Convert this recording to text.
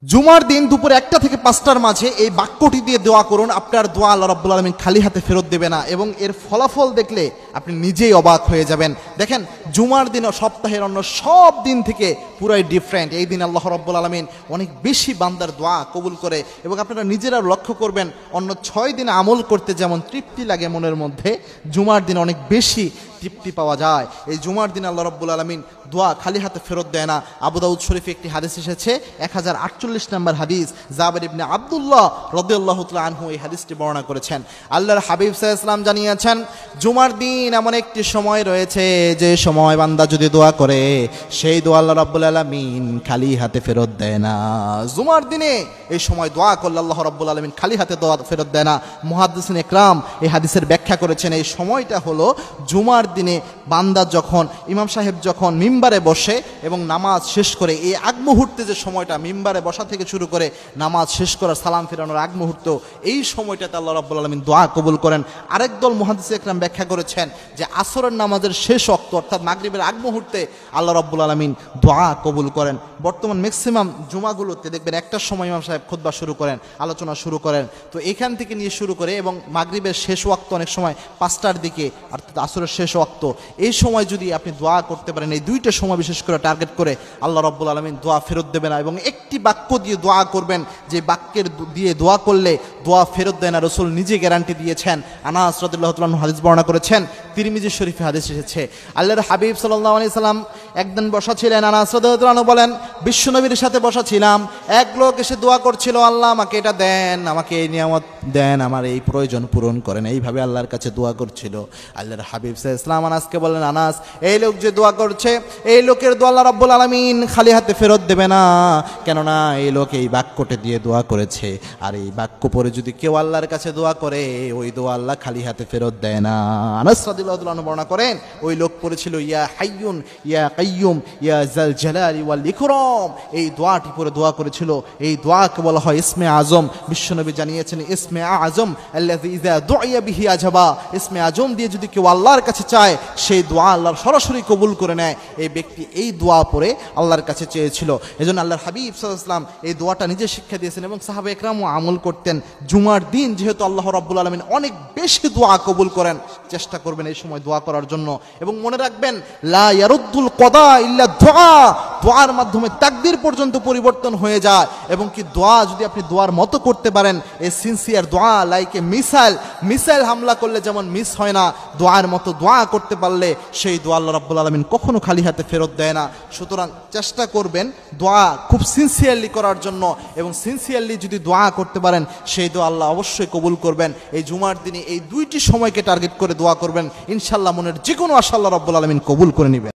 জুমার দিন দুপুর 1টা থেকে 5টার মাঝে এই বাক্যটি দিয়ে দোয়া করুন। আপনার দোয়া আল্লাহ রাব্বুল আলামিন খালি হাতে ফেরত দেবে না এবং এর ফলাফল দেখলে আপনি নিজেই অবাক হয়ে যাবেন। দেখেন, জুমার দিন সপ্তাহের অন্য সব দিন থেকে পুরাই ডিফারেন্ট। এই দিন আল্লাহ রাব্বুল আলামিন অনেক বেশি বান্দার দোয়া কবুল করে এবং আপনারা নিজেরা লক্ষ্য করবেন, অন্য 6 দিন আমল করতে যেমন তৃপ্তি লাগে মনের মধ্যে, জুমার দিন অনেক বেশি তৃপ্তি পাওয়া যায়। এই জুমার দিন আল্লাহ রাব্বুল আলামিন দোয়া খালি হাতে ফেরত দেয় না। আবু দাউদ শরীফে একটি হাদিস এসেছে, 1048 নম্বর হাদিস, জাবের ইবনে আব্দুল্লাহ রাদিয়াল্লাহু তাআলা আনহু এই হাদিসটি বর্ণনা করেছেন। আল্লাহর হাবিব সাল্লাল্লাহু আলাইহি ওয়াসাল্লাম জানিয়েছেন, জুমার দিন এমন একটি সময় রয়েছে যে সময় বান্দা যদি দোয়া করে সেই দোয়া আল্লাহ রাব্বুল আলামিন খালি হাতে ফেরত দেয় না। জুমার দিনে এই সময় দোয়া করলে আল্লাহ রাব্বুল আলামিন খালি হাতে দোয়া ফেরত দেয় না। মুহাদ্দিসিন ইকরাম এই হাদিসের ব্যাখ্যা করেছেন, এই সময়টা হলো জুমার দিনে বান্দা যখন, ইমাম সাহেব যখন মিম্বারে বসে এবং নামাজ শেষ করে, এই আগ মুহূর্তে যে সময়টা, মিম্বারে বসা থেকে শুরু করে নামাজ শেষ করার সালাম ফেরানোর আগ মুহূর্ত, এই সময়টাতে আল্লাহ রাব্বুল আলামিন দোয়া কবুল করেন। আরেক দল মুহাদ্দিস ইকরাম ব্যাখ্যা করেছেন যে আসরের নামাজের শেষ ওয়াক্ত অর্থাৎ মাগরিবের আগ মুহূর্তে আল্লাহ রাব্বুল আলামিন দোয়া কবুল করেন। বর্তমান ম্যাক্সিমাম জুমাগুলোতে দেখবেন একটার সময় ইমাম সাহেব খুতবা শুরু করেন, আলোচনা শুরু করেন, তো এখান থেকে নিয়ে শুরু করে এবং মাগরিবের শেষ ওয়াক্ত অনেক সময় 5টার দিকে অর্থাৎ আসরের শেষ ওয়াক্ত, এই সময় যদি আপনি দোয়া করতে পারেন, এই দুইটা সময় বিশেষ করে টার্গেট করে, আল্লাহ রাব্বুল আলামিন দোয়া ফেরত দেবে না। এবং একটি বাক্য দিয়ে দোয়া করবেন যে বাক্যের দিয়ে দোয়া করলে দোয়া ফেরত দেয় না, রাসূল নিজে গ্যারান্টি দিয়েছেন। আনাস রাদিয়াল্লাহু তাআলা আনহু হাদিস বর্ণনা করেছেন, তিরমিজি শরীফে হাদিস এসেছে। আল্লাহর হাবিব সাল্লাল্লাহু আলাইহি সাল্লাম একদিন বসা ছিলেন, আনাস রাদিয়াল্লাহু তাআলা আনহু বলেন, বিশ্বনবীর সাথে বসা ছিলাম, এক লোক এসে দোয়া করছিল, আল্লাহ আমাকে এটা দেন, আমাকে এই নিয়ামত দেন, আমার এই প্রয়োজন পূরণ করেন, এইভাবে আল্লাহর কাছে দোয়া করছিল। আল্লাহর হাবিব সাল্লাল্লাহু আলাইহি সাল্লাম আনাসকে বললেন, আনাস, এই লোক যে দোয়া করছে, এই লোকের দোয়া আল্লাহ রাব্বুল আলামিন খালি হাতে ফেরত দেবে না, কেননা এই লোক এই বাক্যটি দিয়ে দোয়া করেছে, আর এই বাক্য পরে যদি কেউ আল্লাহর কাছে দোয়া করে ওই দোয়া আল্লাহ খালি হাতে ফেরত দেয় না। আনাস রাদিয়াল্লাহু তাআলা বর্ণনা করেন, ওই লোক পড়েছিল ইয়া হাইয়ুন ইয়া কাইয়ুম ইয়া যাল জালালি ওয়াল ইকরাম, এই দোয়াটি পরে দোয়া করেছিল। এই দোয়াকে বলা হয় ইসমে আজম। বিশ্বনবী জানিয়েছেন, ইসমে আজম আল্লাযী ইযা দুইয়া বিহি আজাবা, ইসমে আজম দিয়ে যদি কেউ আল্লাহর কাছে চায় সেই দোয়া আল্লাহর সরাসরি কবুল করে নেয়। এই ব্যক্তি এই দোয়া পরে আল্লাহর কাছে চেয়েছিল। এজন্য আল্লাহর হাবিব সাল্লাল্লাহু আলাইহি ওয়াসাল্লাম এই দোয়াটা নিজে শিক্ষা দিয়েছেন এবং সাহাবা একরামও আমল করতেন। জুমার দিন যেহেতু আল্লাহ রাব্বুল আলামিন অনেক বেশি দোয়া কবুল করেন, চেষ্টা করবেন এই সময় দোয়া করার জন্য। এবং মনে রাখবেন, লা ইয়ারুদ্দুল কদা ইল্লা দুআ, দোয়ার মাধ্যমে তাকদীর পর্যন্ত পরিবর্তন হয়ে যায়। এবং কি দোয়া যদি আপনি দোয়ার মতো করতে পারেন, এই সিনসিয়ার দোয়া লাইকে মিসাইল হামলা করলে যেমন মিস হয় না, দোয়ার মতো দোয়া করতে পারলে সেই দোয়া আল্লাহ রাব্বুল আলামিন কখনো খালি হাতে ফেরত দেয় না। সুতরাং চেষ্টা করবেন দোয়া খুব সিনসিয়ারলি করার জন্য, এবং সিনসিয়ারলি যদি দোয়া করতে পারেন সেই দোয়া আল্লাহ অবশ্যই কবুল করবেন। এই জুমার দিনে এই দুইটি সময়কে টার্গেট করে দোয়া করবেন, ইনশাআল্লাহ মনের যে কোনো আশা আল্লাহ রাব্বুল আলামিন কবুল করে নেবেন।